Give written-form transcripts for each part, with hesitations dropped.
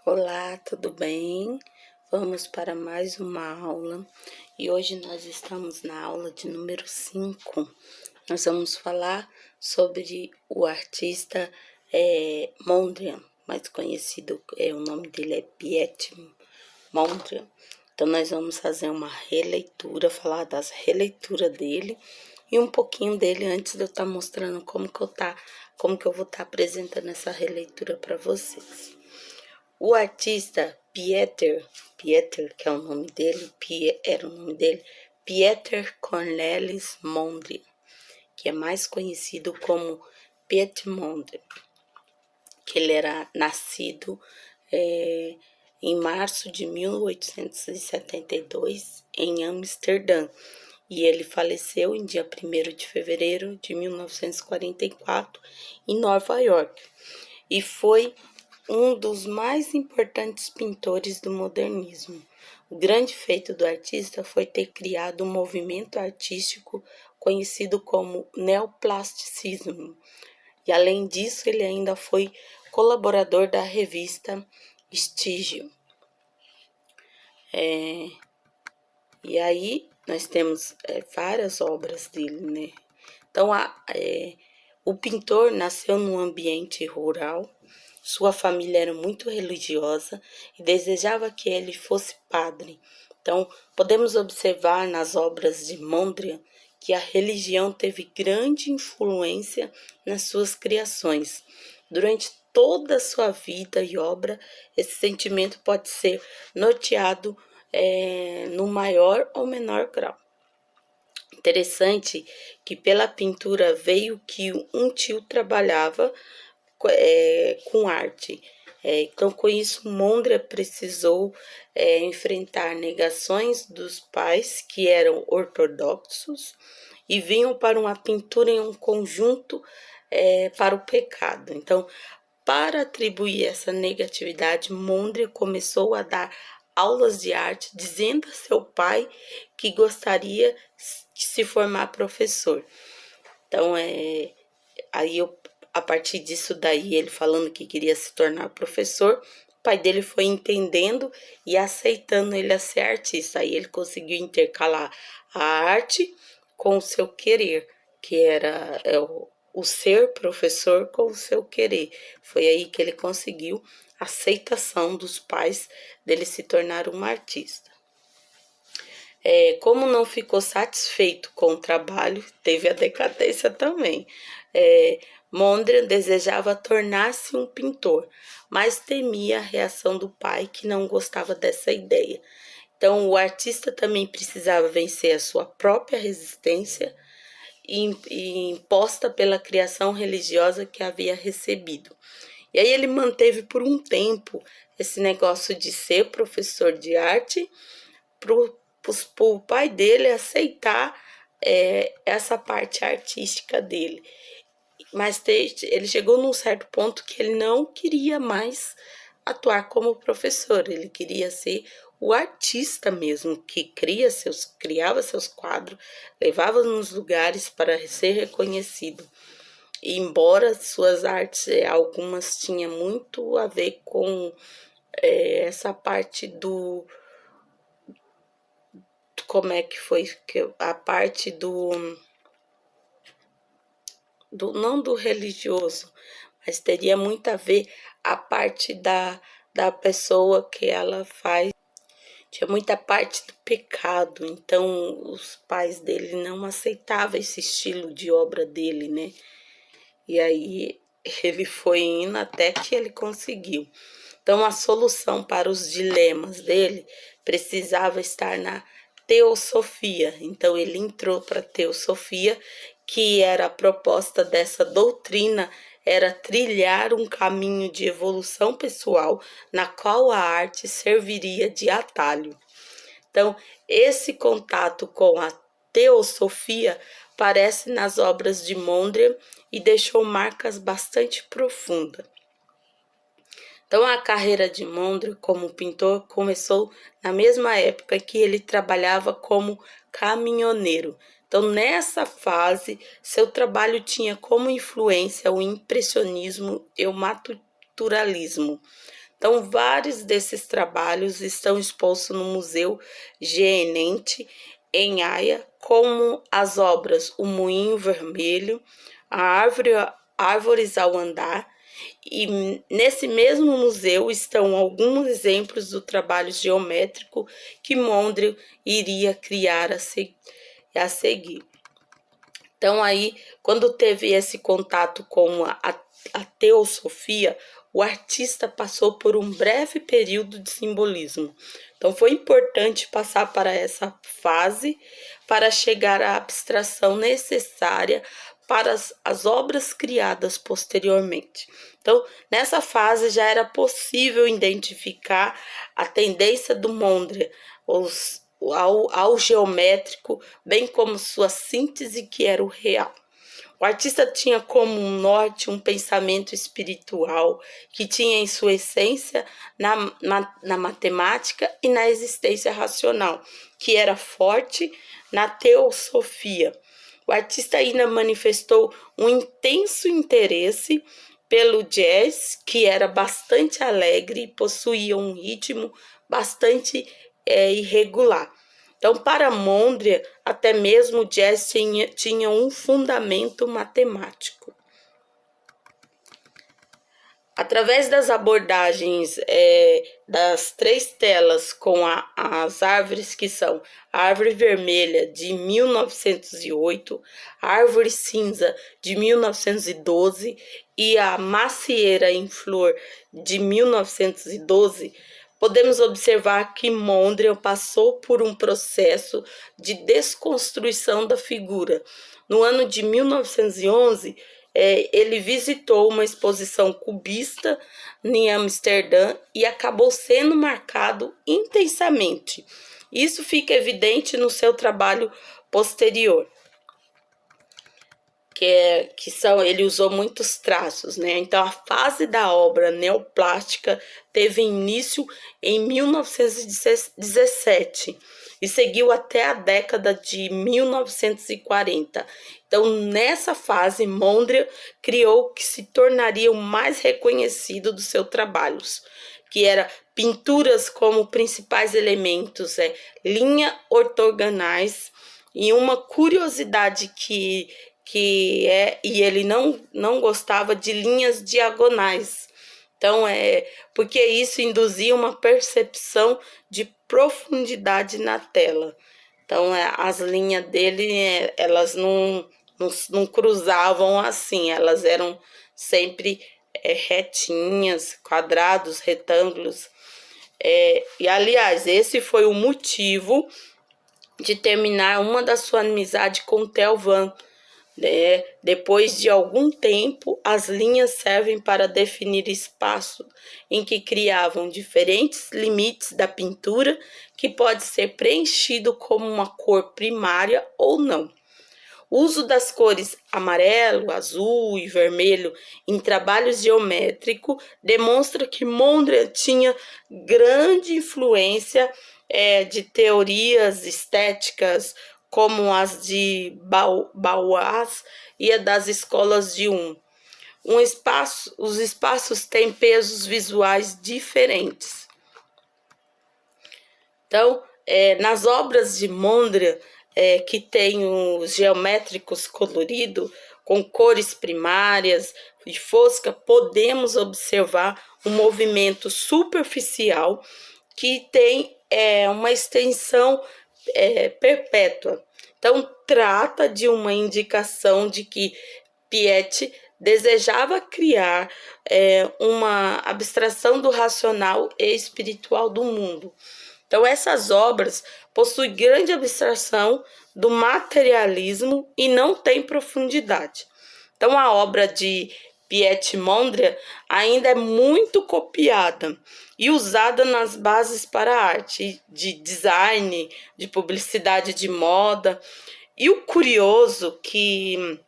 Olá, tudo bem? Vamos para mais uma aula e hoje nós estamos na aula de número 5. Nós vamos falar sobre o artista Mondrian, mais conhecido, o nome dele é Piet Mondrian. Então nós vamos fazer uma releitura, falar das releituras dele e um pouquinho dele antes de eu estar mostrando como que eu vou estar apresentando essa releitura para vocês. O artista Pieter, que é o nome dele, era o nome dele, Pieter Cornelis Mondrian, que é mais conhecido como Piet Mondrian, que ele era nascido em março de 1872 em Amsterdã, e ele faleceu em dia 1º de fevereiro de 1944 em Nova York, e foi um dos mais importantes pintores do modernismo. O grande feito do artista foi ter criado um movimento artístico conhecido como neoplasticismo. E além disso, ele ainda foi colaborador da revista Stigio. E aí nós temos várias obras dele, né? Então, o pintor nasceu num ambiente rural. Sua família era muito religiosa e desejava que ele fosse padre. Então, podemos observar nas obras de Mondrian que a religião teve grande influência nas suas criações. Durante toda a sua vida e obra, esse sentimento pode ser norteado no maior ou menor grau. Interessante que pela pintura veio que um tio trabalhava com arte. Então, com isso, Mondrian precisou enfrentar negações dos pais que eram ortodoxos e vinham para uma pintura em um conjunto para o pecado. Então, para atribuir essa negatividade, Mondrian começou a dar aulas de arte, dizendo a seu pai que gostaria de se formar professor. Então, a partir disso daí, ele falando que queria se tornar professor, o pai dele foi entendendo e aceitando ele a ser artista. Aí ele conseguiu intercalar a arte com o seu querer, que era o ser professor com o seu querer. Foi aí que ele conseguiu a aceitação dos pais dele se tornar um artista. Como não ficou satisfeito com o trabalho, teve a decadência também. Mondrian desejava tornar-se um pintor, mas temia a reação do pai, que não gostava dessa ideia. Então, o artista também precisava vencer a sua própria resistência imposta pela criação religiosa que havia recebido. E aí ele manteve por um tempo esse negócio de ser professor de arte para o pai dele aceitar essa parte artística dele. Mas ele chegou num certo ponto que ele não queria mais atuar como professor, ele queria ser o artista mesmo, que criava seus quadros, levava nos lugares para ser reconhecido. E embora suas artes, algumas tinham muito a ver com essa parte do... Como é que foi? A parte não do religioso, mas teria muito a ver a parte da pessoa que ela faz. Tinha muita parte do pecado, então os pais dele não aceitavam esse estilo de obra dele, né? E aí ele foi indo até que ele conseguiu. Então, a solução para os dilemas dele precisava estar na teosofia. Então, ele entrou para a teosofia, que era a proposta dessa doutrina, era trilhar um caminho de evolução pessoal, na qual a arte serviria de atalho. Então, esse contato com a teosofia aparece nas obras de Mondrian e deixou marcas bastante profundas. Então, a carreira de Mondrian como pintor começou na mesma época que ele trabalhava como caminhoneiro. Então, nessa fase, seu trabalho tinha como influência o impressionismo e o naturalismo. Então, vários desses trabalhos estão expostos no Museu Gienente, em Haia, como as obras O Moinho Vermelho, Árvores ao Andar, e nesse mesmo museu estão alguns exemplos do trabalho geométrico que Mondrian iria criar a seguir. Então, aí, quando teve esse contato com a teosofia, o artista passou por um breve período de simbolismo. Então, foi importante passar para essa fase para chegar à abstração necessária para as obras criadas posteriormente. Então, nessa fase já era possível identificar a tendência do Mondrian ao geométrico, bem como sua síntese, que era o real. O artista tinha como norte um pensamento espiritual que tinha em sua essência na matemática e na existência racional, que era forte na teosofia. O artista ainda manifestou um intenso interesse pelo jazz, que era bastante alegre e possuía um ritmo bastante irregular. Então, para Mondrian, até mesmo o jazz tinha um fundamento matemático. Através das abordagens das 3 telas com as árvores, que são a Árvore Vermelha, de 1908, a Árvore Cinza, de 1912 e a Macieira em Flor, de 1912, podemos observar que Mondrian passou por um processo de desconstrução da figura. No ano de 1911, ele visitou uma exposição cubista em Amsterdã e acabou sendo marcado intensamente. Isso fica evidente no seu trabalho posterior, ele usou muitos traços, né? Então, a fase da obra neoplástica teve início em 1917 e seguiu até a década de 1940. Então, nessa fase, Mondrian criou o que se tornaria o mais reconhecido dos seus trabalhos, que era pinturas como principais elementos, linhas ortogonais, e uma curiosidade e ele não gostava de linhas diagonais. Então, porque isso induzia uma percepção de profundidade na tela. Então, as linhas dele, elas não cruzavam assim, elas eram sempre retinhas, quadrados, retângulos. E, aliás, esse foi o motivo de terminar uma da sua amizade com Theo Van. Depois de algum tempo, as linhas servem para definir espaço em que criavam diferentes limites da pintura, que pode ser preenchido como uma cor primária ou não. O uso das cores amarelo, azul e vermelho em trabalhos geométricos demonstra que Mondrian tinha grande influência de teorias estéticas como as de Bauhaus e a das escolas de os espaços têm pesos visuais diferentes. Então, nas obras de Mondrian, que tem os geométricos coloridos, com cores primárias e fosca, podemos observar um movimento superficial que tem uma extensão perpétua. Então, trata de uma indicação de que Piet desejava criar uma abstração do racional e espiritual do mundo. Então, essas obras possuem grande abstração do materialismo e não têm profundidade. Então, a obra de Piet Mondrian ainda é muito copiada e usada nas bases para a arte de design, de publicidade de moda. E o curioso que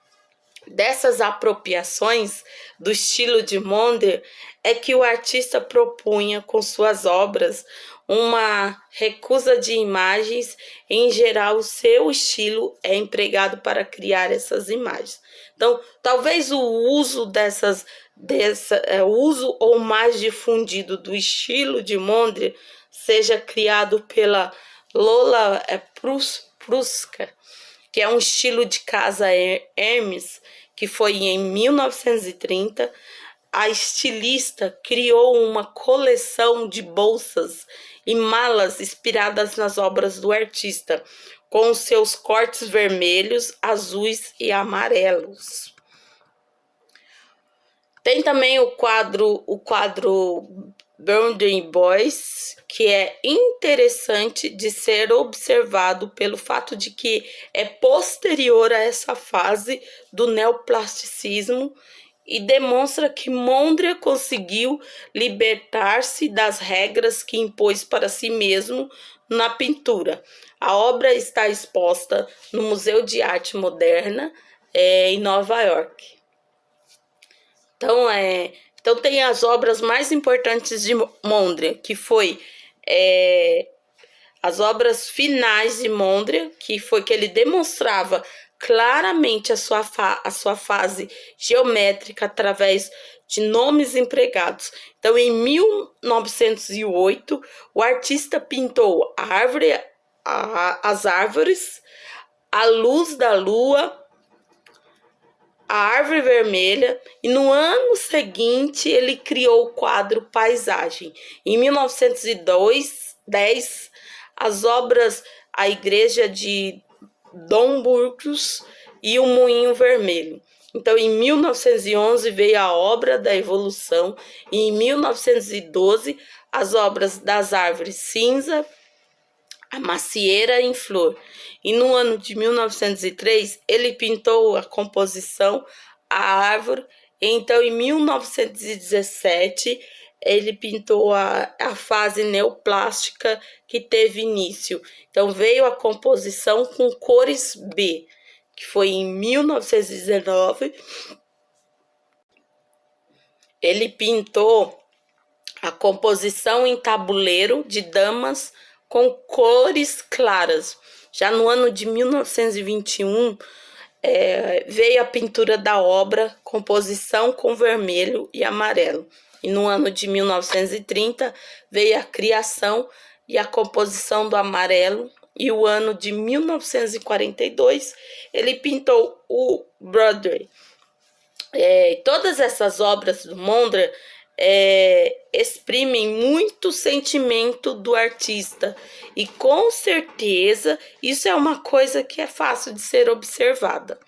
dessas apropriações do estilo de Mondrian é que o artista propunha com suas obras uma recusa de imagens. Em geral, o seu estilo é empregado para criar essas imagens. Então, talvez o uso o uso ou mais difundido do estilo de Mondrian seja criado pela Lola Pruska, que é um estilo de casa Hermes, que foi em 1930. A estilista criou uma coleção de bolsas e malas inspiradas nas obras do artista, com seus cortes vermelhos, azuis e amarelos. Tem também o quadro Boundary Boys, que é interessante de ser observado pelo fato de que é posterior a essa fase do neoplasticismo e demonstra que Mondrian conseguiu libertar-se das regras que impôs para si mesmo na pintura. A obra está exposta no Museu de Arte Moderna em Nova York. Então tem as obras mais importantes de Mondrian, que foi as obras finais de Mondrian, que foi que ele demonstrava claramente a sua fase geométrica através de nomes empregados. Então, em 1908, o artista pintou as árvores, a luz da lua, a árvore vermelha, e no ano seguinte ele criou o quadro Paisagem. Em 1910, as obras A Igreja de Domburgos e O Moinho Vermelho. Então, em 1911 veio a obra da Evolução, e em 1912 as obras das árvores cinza, a macieira em flor. E no ano de 1903 ele pintou a composição, a árvore. Então, em 1917 ele pintou a fase neoplástica que teve início. Então, veio a composição com cores B, que foi em 1919. Ele pintou a composição em tabuleiro de damas com cores claras. Já no ano de 1921, veio a pintura da obra, composição com vermelho e amarelo. E no ano de 1930, veio a criação e a composição do amarelo. E o ano de 1942, ele pintou o Broadway. Todas essas obras do Mondrian exprimem muito sentimento do artista, e com certeza isso é uma coisa que é fácil de ser observada.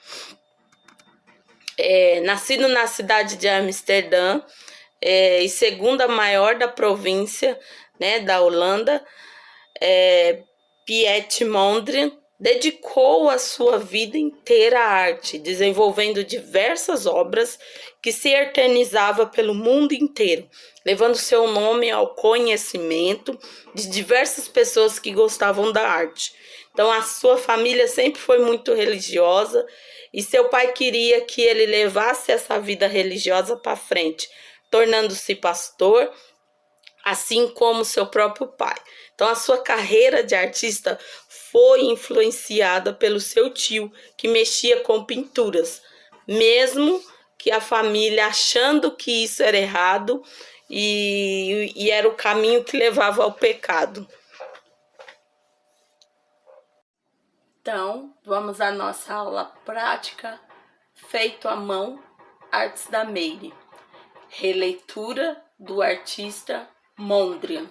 Nascido na cidade de Amsterdã, e segunda maior da província, né, da Holanda, Piet Mondrian dedicou a sua vida inteira à arte, desenvolvendo diversas obras que se eternizavam pelo mundo inteiro, levando seu nome ao conhecimento de diversas pessoas que gostavam da arte. Então, a sua família sempre foi muito religiosa, e seu pai queria que ele levasse essa vida religiosa para frente, tornando-se pastor, assim como seu próprio pai. Então, a sua carreira de artista foi influenciada pelo seu tio, que mexia com pinturas, mesmo que a família achando que isso era errado e era o caminho que levava ao pecado. Então, vamos à nossa aula prática, feito à mão, Artes da Meire. Releitura do artista Mondrian.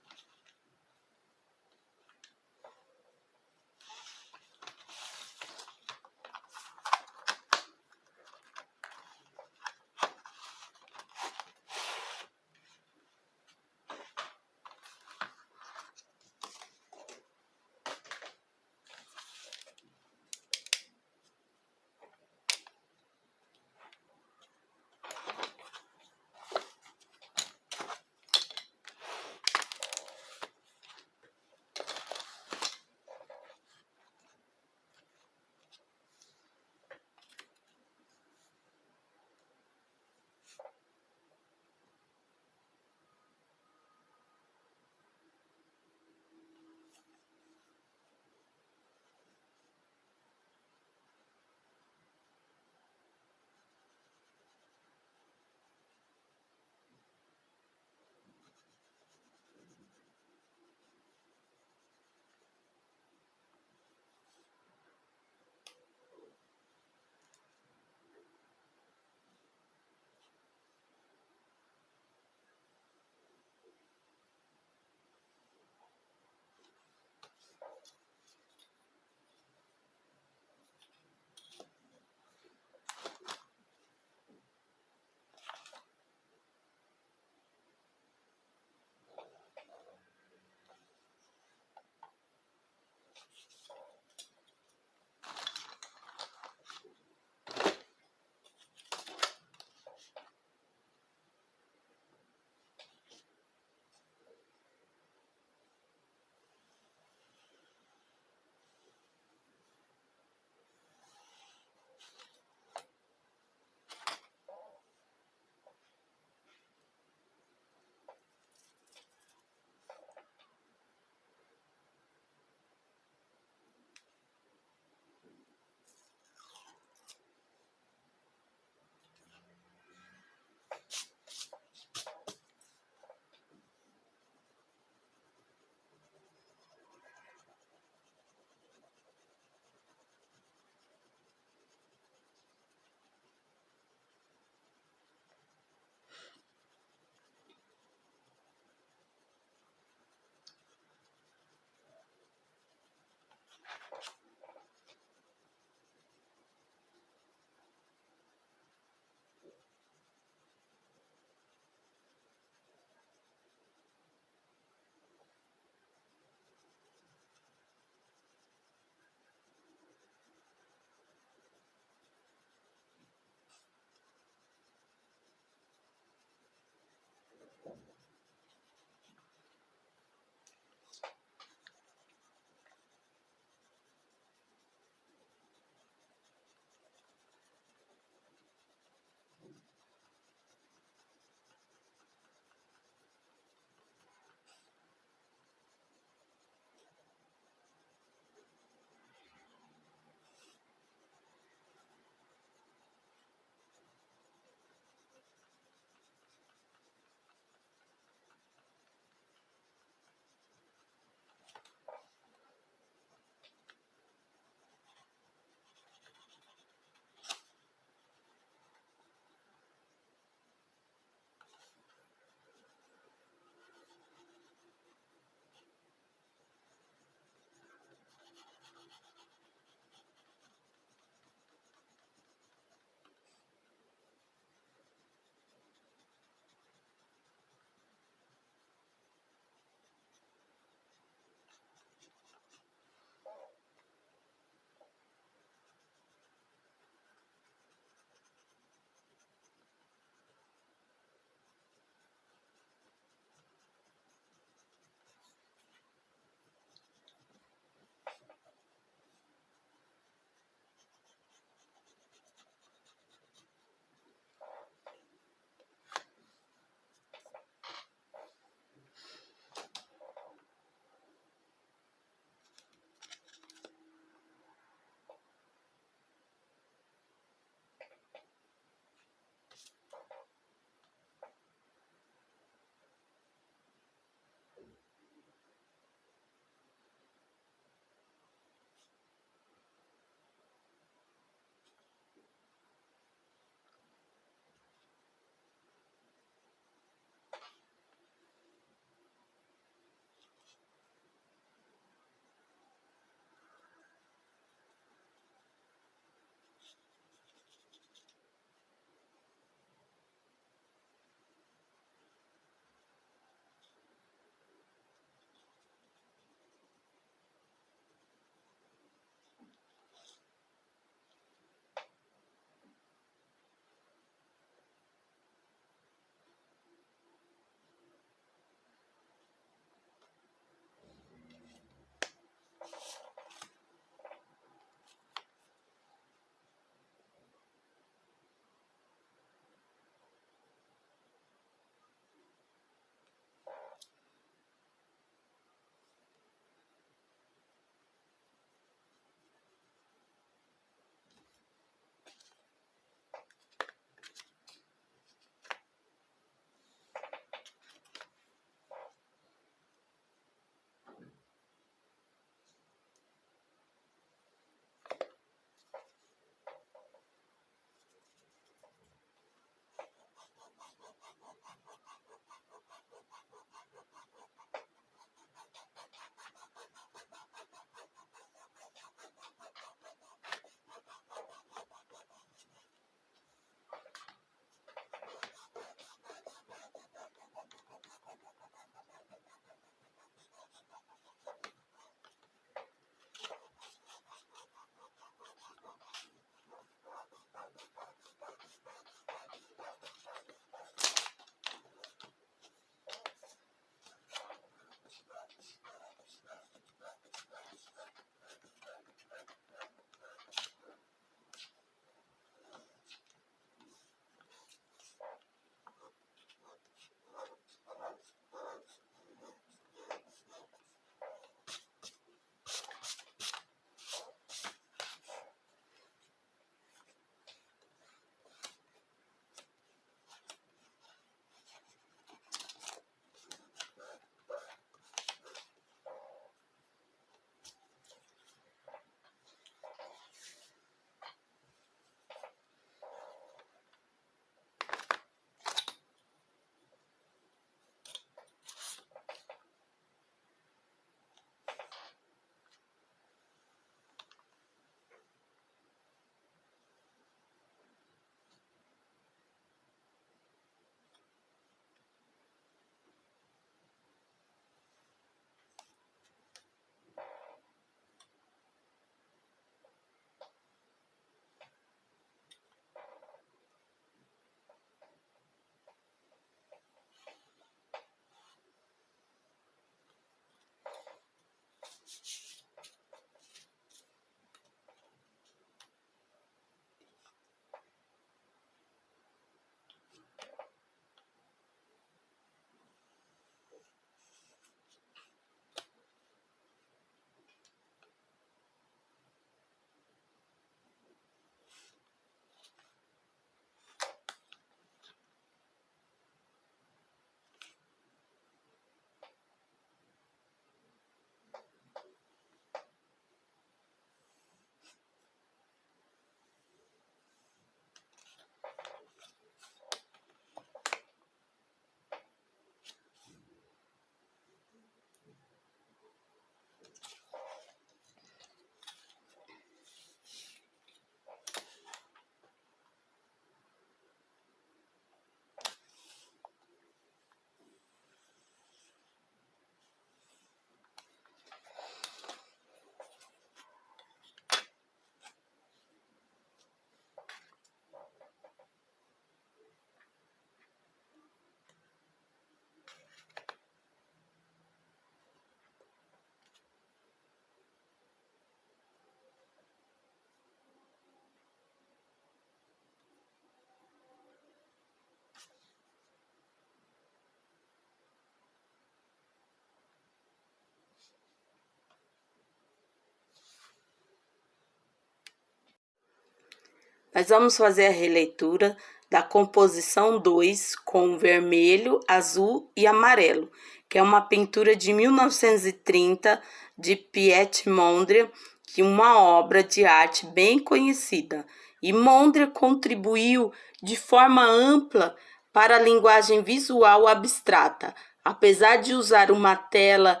Nós vamos fazer a releitura da composição 2 com vermelho, azul e amarelo, que é uma pintura de 1930 de Piet Mondrian, que é uma obra de arte bem conhecida. E Mondrian contribuiu de forma ampla para a linguagem visual abstrata, apesar de usar uma tela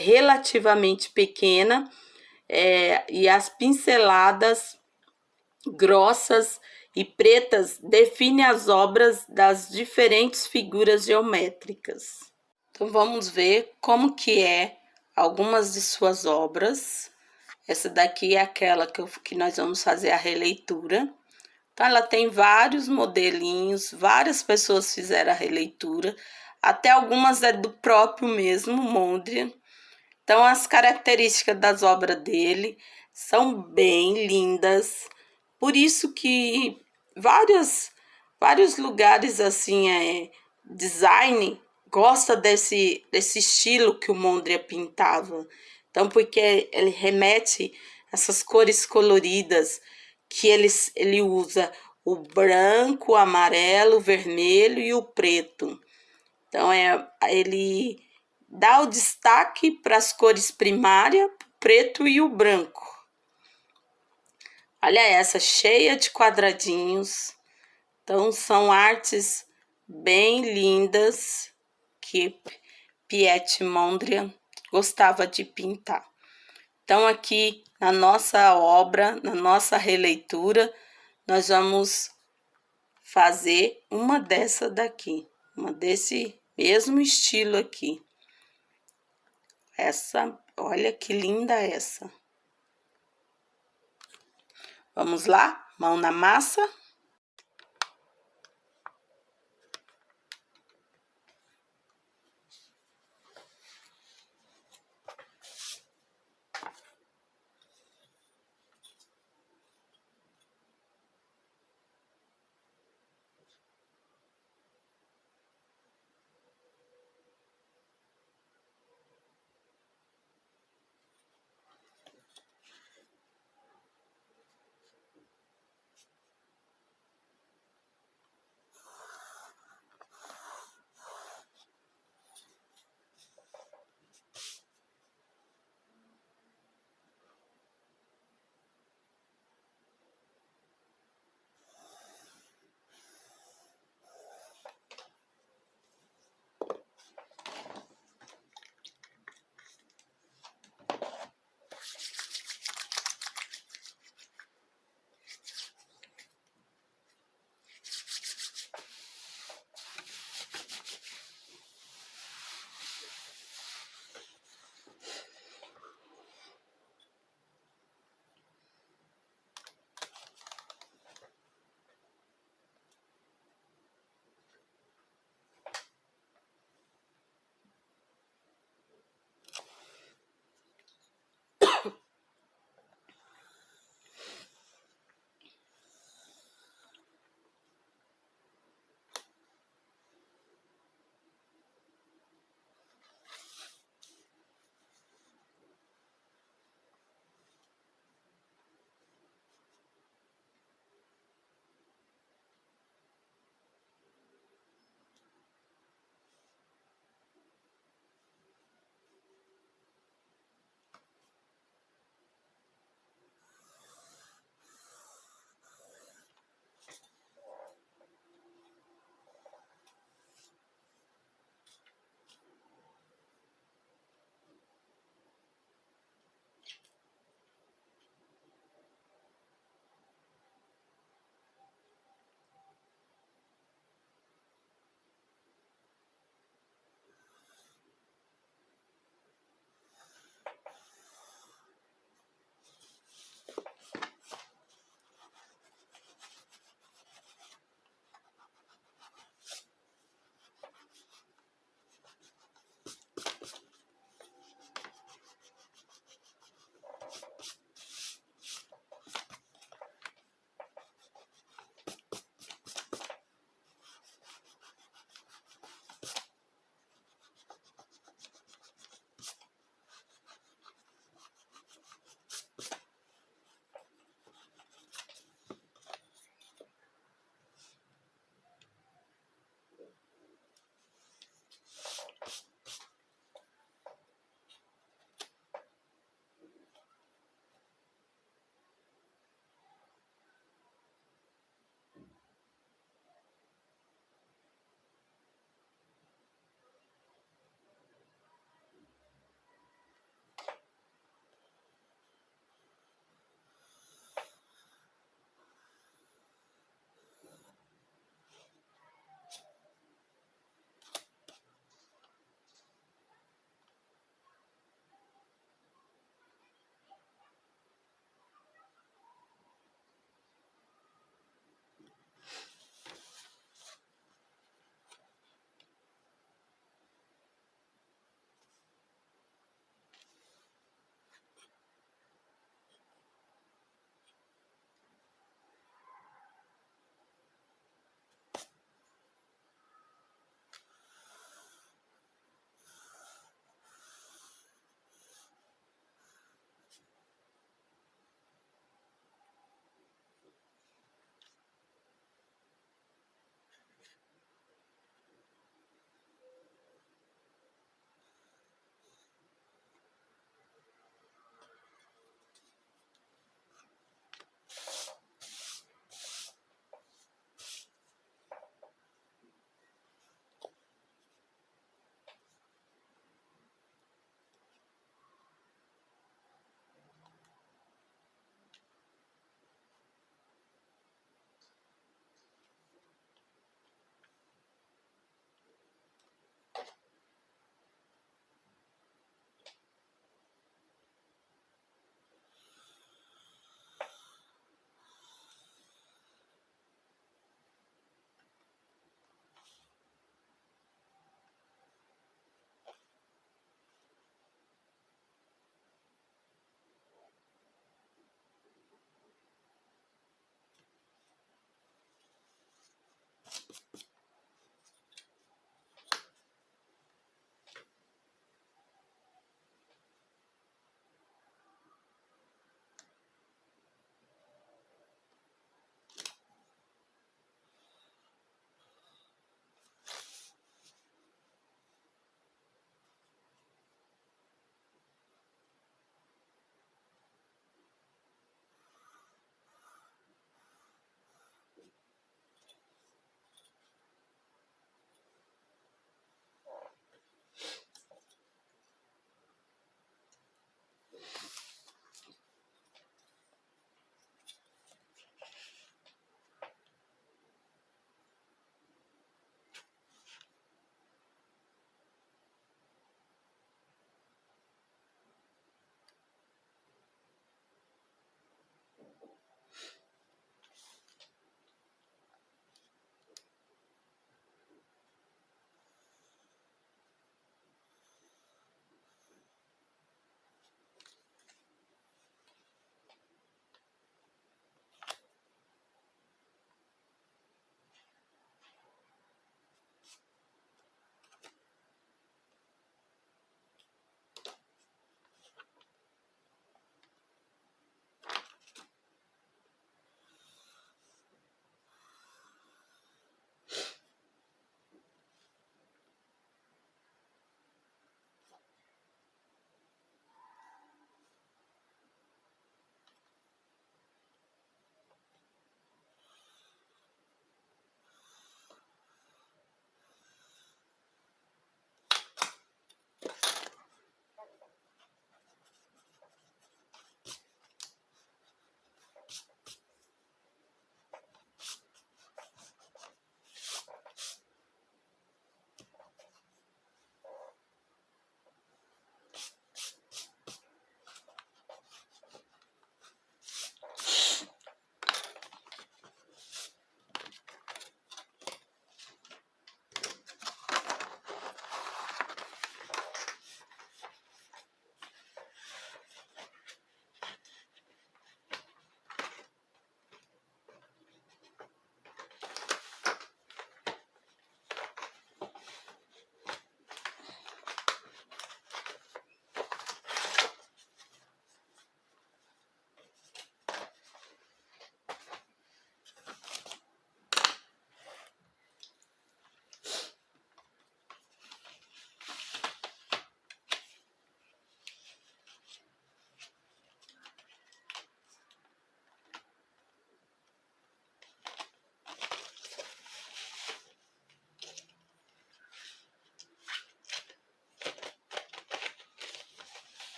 relativamente pequena e as pinceladas grossas e pretas definem as obras das diferentes figuras geométricas. Então vamos ver como que é algumas de suas obras. Essa daqui é aquela que nós vamos fazer a releitura. Então ela tem vários modelinhos, várias pessoas fizeram a releitura, até algumas é do próprio mesmo Mondrian. Então as características das obras dele são bem lindas. Por isso que vários lugares assim, design, gosta desse estilo que o Mondrian pintava. Então, porque ele remete essas cores coloridas que ele usa o branco, o amarelo, o vermelho e o preto. Então, ele dá o destaque para as cores primárias, o preto e o branco. Olha essa, cheia de quadradinhos. Então, são artes bem lindas que Piet Mondrian gostava de pintar. Então, aqui na nossa obra, na nossa releitura, nós vamos fazer uma dessa daqui, uma desse mesmo estilo aqui. Essa, olha que linda essa. Vamos lá? Mão na massa.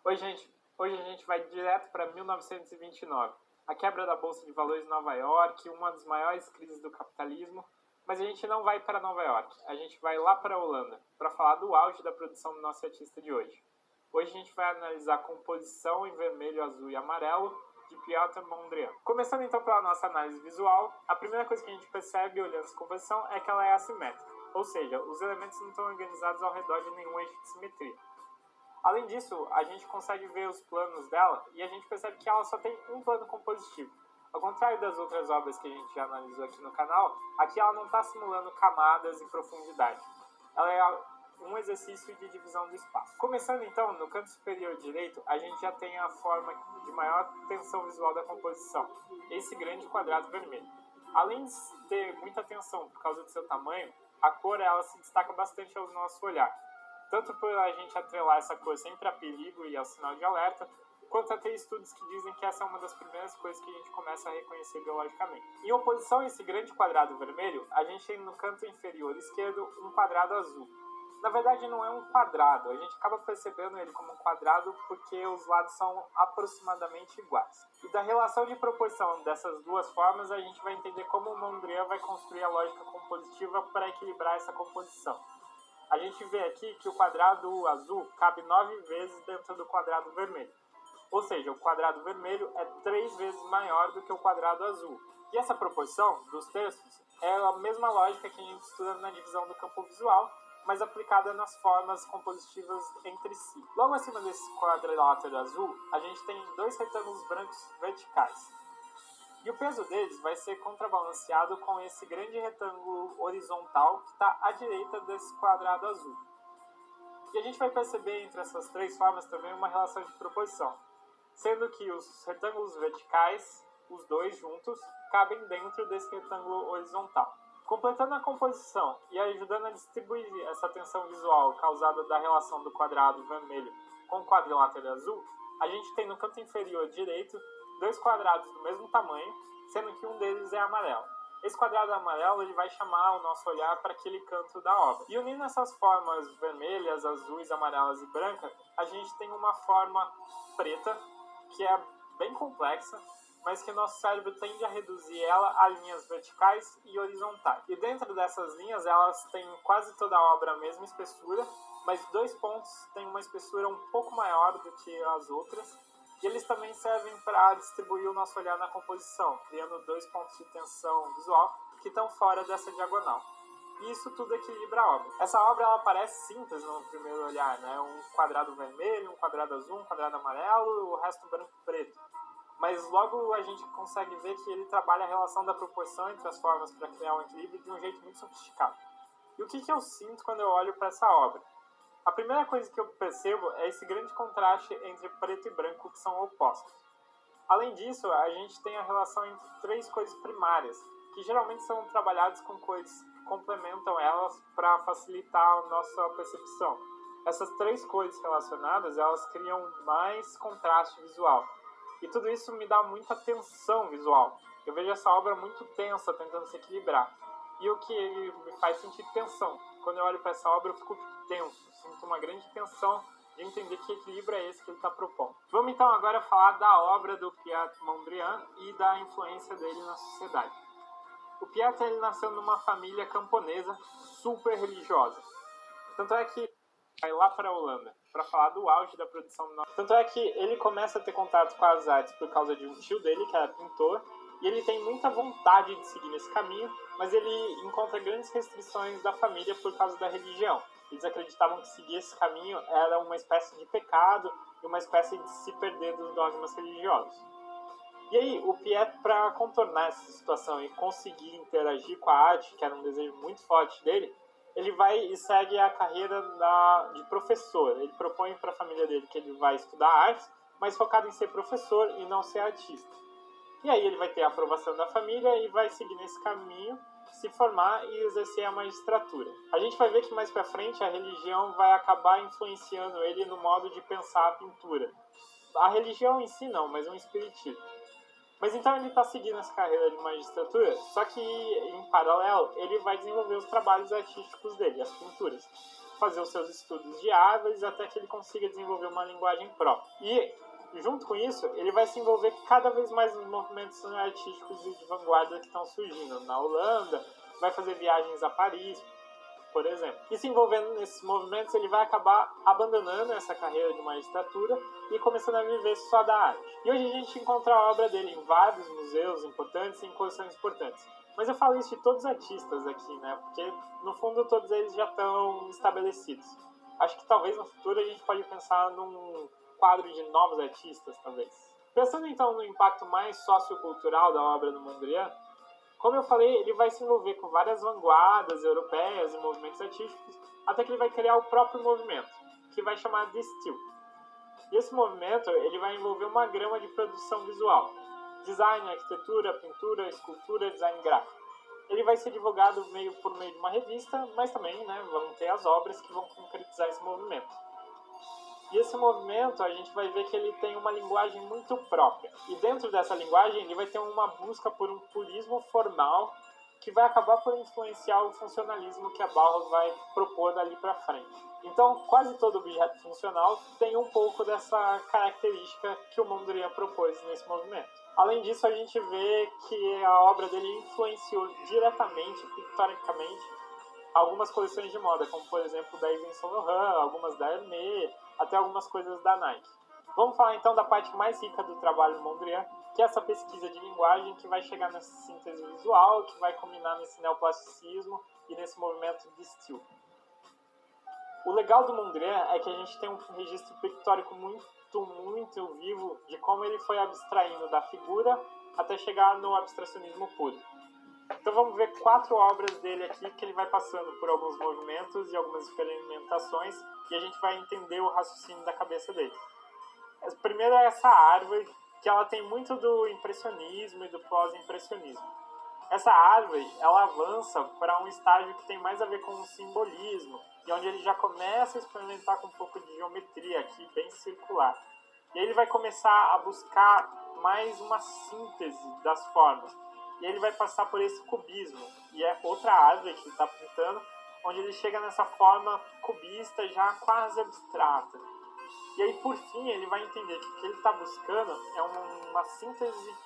Hoje a gente vai direto para 1929, a quebra da Bolsa de Valores de Nova York, uma das maiores crises do capitalismo, mas a gente não vai para Nova York, a gente vai lá para a Holanda, para falar do auge da produção do nosso artista de hoje. Hoje a gente vai analisar a composição em vermelho, azul e amarelo de Piotr Mondrian. Começando então pela nossa análise visual, a primeira coisa que a gente percebe olhando essa composição é que ela é assimétrica, ou seja, os elementos não estão organizados ao redor de nenhum eixo de simetria. Além disso, a gente consegue ver os planos dela e a gente percebe que ela só tem um plano compositivo. Ao contrário das outras obras que a gente já analisou aqui no canal, aqui ela não está simulando camadas e profundidade. Ela é um exercício de divisão do espaço. Começando então, no canto superior direito, a gente já tem a forma de maior tensão visual da composição, esse grande quadrado vermelho. Além de ter muita tensão por causa do seu tamanho, a cor ela se destaca bastante ao nosso olhar. Tanto por a gente atrelar essa cor sempre a perigo e ao sinal de alerta, quanto a ter estudos que dizem que essa é uma das primeiras coisas que a gente começa a reconhecer biologicamente. Em oposição a esse grande quadrado vermelho, a gente tem no canto inferior esquerdo um quadrado azul. Na verdade não é um quadrado, a gente acaba percebendo ele como um quadrado porque os lados são aproximadamente iguais. E da relação de proporção dessas duas formas, a gente vai entender como o Mondrian vai construir a lógica compositiva para equilibrar essa composição. A gente vê aqui que o quadrado azul cabe 9 vezes dentro do quadrado vermelho. Ou seja, o quadrado vermelho é 3 vezes maior do que o quadrado azul. E essa proporção dos terços é a mesma lógica que a gente estuda na divisão do campo visual, mas aplicada nas formas compositivas entre si. Logo acima desse quadrilátero azul, a gente tem dois retângulos brancos verticais. E o peso deles vai ser contrabalanceado com esse grande retângulo horizontal que está à direita desse quadrado azul. E a gente vai perceber entre essas três formas também uma relação de proporção, sendo que os retângulos verticais, os dois juntos, cabem dentro desse retângulo horizontal. Completando a composição e ajudando a distribuir essa tensão visual causada da relação do quadrado vermelho com o quadrilátero azul, a gente tem no canto inferior direito dois quadrados do mesmo tamanho, sendo que um deles é amarelo. Esse quadrado amarelo ele vai chamar o nosso olhar para aquele canto da obra. E unindo essas formas vermelhas, azuis, amarelas e brancas, a gente tem uma forma preta, que é bem complexa, mas que o nosso cérebro tende a reduzir ela a linhas verticais e horizontais. E dentro dessas linhas, elas têm quase toda a obra a mesma espessura, mas dois pontos têm uma espessura um pouco maior do que as outras, e eles também servem para distribuir o nosso olhar na composição, criando dois pontos de tensão visual que estão fora dessa diagonal. E isso tudo equilibra a obra. Essa obra ela parece simples no primeiro olhar, né? Um quadrado vermelho, um quadrado azul, um quadrado amarelo e o resto branco e preto. Mas logo a gente consegue ver que ele trabalha a relação da proporção entre as formas para criar um equilíbrio de um jeito muito sofisticado. E o que eu sinto quando eu olho para essa obra? A primeira coisa que eu percebo é esse grande contraste entre preto e branco que são opostos. Além disso, a gente tem a relação entre três cores primárias, que geralmente são trabalhadas com cores que complementam elas para facilitar a nossa percepção. Essas três cores relacionadas, elas criam mais contraste visual. E tudo isso me dá muita tensão visual. Eu vejo essa obra muito tensa, tentando se equilibrar. E o que me faz sentir tensão. Quando eu olho para essa obra, eu fico tenso. Sinto uma grande tensão de entender que equilíbrio é esse que ele está propondo. Vamos então agora falar da obra do Piotr Mondrian e da influência dele na sociedade. O Piotr ele nasceu numa família camponesa super religiosa. Tanto é que vai lá para a Holanda para falar do auge da produção. Tanto é que ele começa a ter contato com as artes por causa de um tio dele, que era pintor, e ele tem muita vontade de seguir nesse caminho, mas ele encontra grandes restrições da família por causa da religião. Eles acreditavam que seguir esse caminho era uma espécie de pecado e uma espécie de se perder dos dogmas religiosos. E aí, o Piotr, para contornar essa situação e conseguir interagir com a arte, que era um desejo muito forte dele, ele vai e segue a carreira de professor. Ele propõe para a família dele que ele vai estudar artes, mas focado em ser professor e não ser artista. E aí ele vai ter a aprovação da família e vai seguir nesse caminho, se formar e exercer a magistratura. A gente vai ver que mais para frente a religião vai acabar influenciando ele no modo de pensar a pintura. A religião em si não, mas um espiritismo. Mas então ele está seguindo essa carreira de magistratura, só que em paralelo ele vai desenvolver os trabalhos artísticos dele, as pinturas. fazer os seus estudos de árvores até que ele consiga desenvolver uma linguagem própria. E, junto com isso, ele vai se envolver cada vez mais nos movimentos artísticos e de vanguarda que estão surgindo. Na Holanda, vai fazer viagens a Paris, por exemplo. E se envolvendo nesses movimentos, ele vai acabar abandonando essa carreira de magistratura e começando a viver só da arte. E hoje a gente encontra a obra dele em vários museus importantes e em coleções importantes. Mas eu falo isso de todos os artistas aqui, né? Porque, no fundo, todos eles já estão estabelecidos. Acho que talvez no futuro a gente pode pensar num quadro de novos artistas, talvez. Pensando então no impacto mais sociocultural da obra do Mondrian, como eu falei, ele vai se envolver com várias vanguardas europeias e movimentos artísticos, até que ele vai criar o próprio movimento, que vai chamar de Still. E esse movimento ele vai envolver uma gama de produção visual: design, arquitetura, pintura, escultura, design gráfico. Ele vai ser divulgado por meio de uma revista, mas também vão ter as obras que vão concretizar esse movimento. E esse movimento, a gente vai ver que ele tem uma linguagem muito própria. E dentro dessa linguagem, ele vai ter uma busca por um purismo formal que vai acabar por influenciar o funcionalismo que a Bauhaus vai propor dali para frente. Então, quase todo objeto funcional tem um pouco dessa característica que o Mondrian propôs nesse movimento. Além disso, a gente vê que a obra dele influenciou diretamente, pictoricamente, algumas coleções de moda, como por exemplo da Yves Saint Laurent, algumas da Hermès, até algumas coisas da Nike. Vamos falar então da parte mais rica do trabalho do Mondrian, que é essa pesquisa de linguagem que vai chegar nessa síntese visual, que vai combinar nesse neoplasticismo e nesse movimento de Still. O legal do Mondrian é que a gente tem um registro pictórico muito vivo de como ele foi abstraindo da figura até chegar no abstracionismo puro. Então vamos ver 4 obras dele aqui que ele vai passando por alguns movimentos e algumas experimentações e a gente vai entender o raciocínio da cabeça dele. A primeira é essa árvore, que ela tem muito do impressionismo e do pós-impressionismo. Essa árvore, ela avança para um estágio que tem mais a ver com o simbolismo, e onde ele já começa a experimentar com um pouco de geometria aqui, bem circular. E aí ele vai começar a buscar mais uma síntese das formas. E ele vai passar por esse cubismo, e é outra árvore que ele está pintando, onde ele chega nessa forma cubista já quase abstrata. E aí, por fim, ele vai entender que o que ele está buscando é uma síntese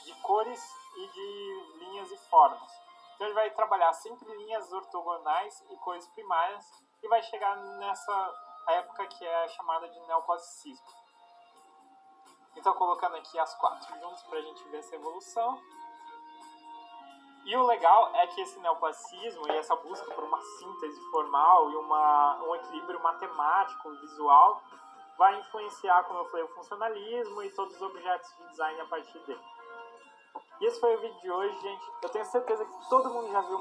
de cores e de linhas e formas. Então ele vai trabalhar sempre linhas ortogonais e cores primárias e vai chegar nessa época que é chamada de neoclassicismo. Então, colocando aqui as 4 juntos para a gente ver essa evolução. E o legal é que esse neoclassicismo e essa busca por uma síntese formal e um equilíbrio matemático, visual, vai influenciar, como eu falei, o funcionalismo e todos os objetos de design a partir dele. E esse foi o vídeo de hoje, gente. Eu tenho certeza que todo mundo já viu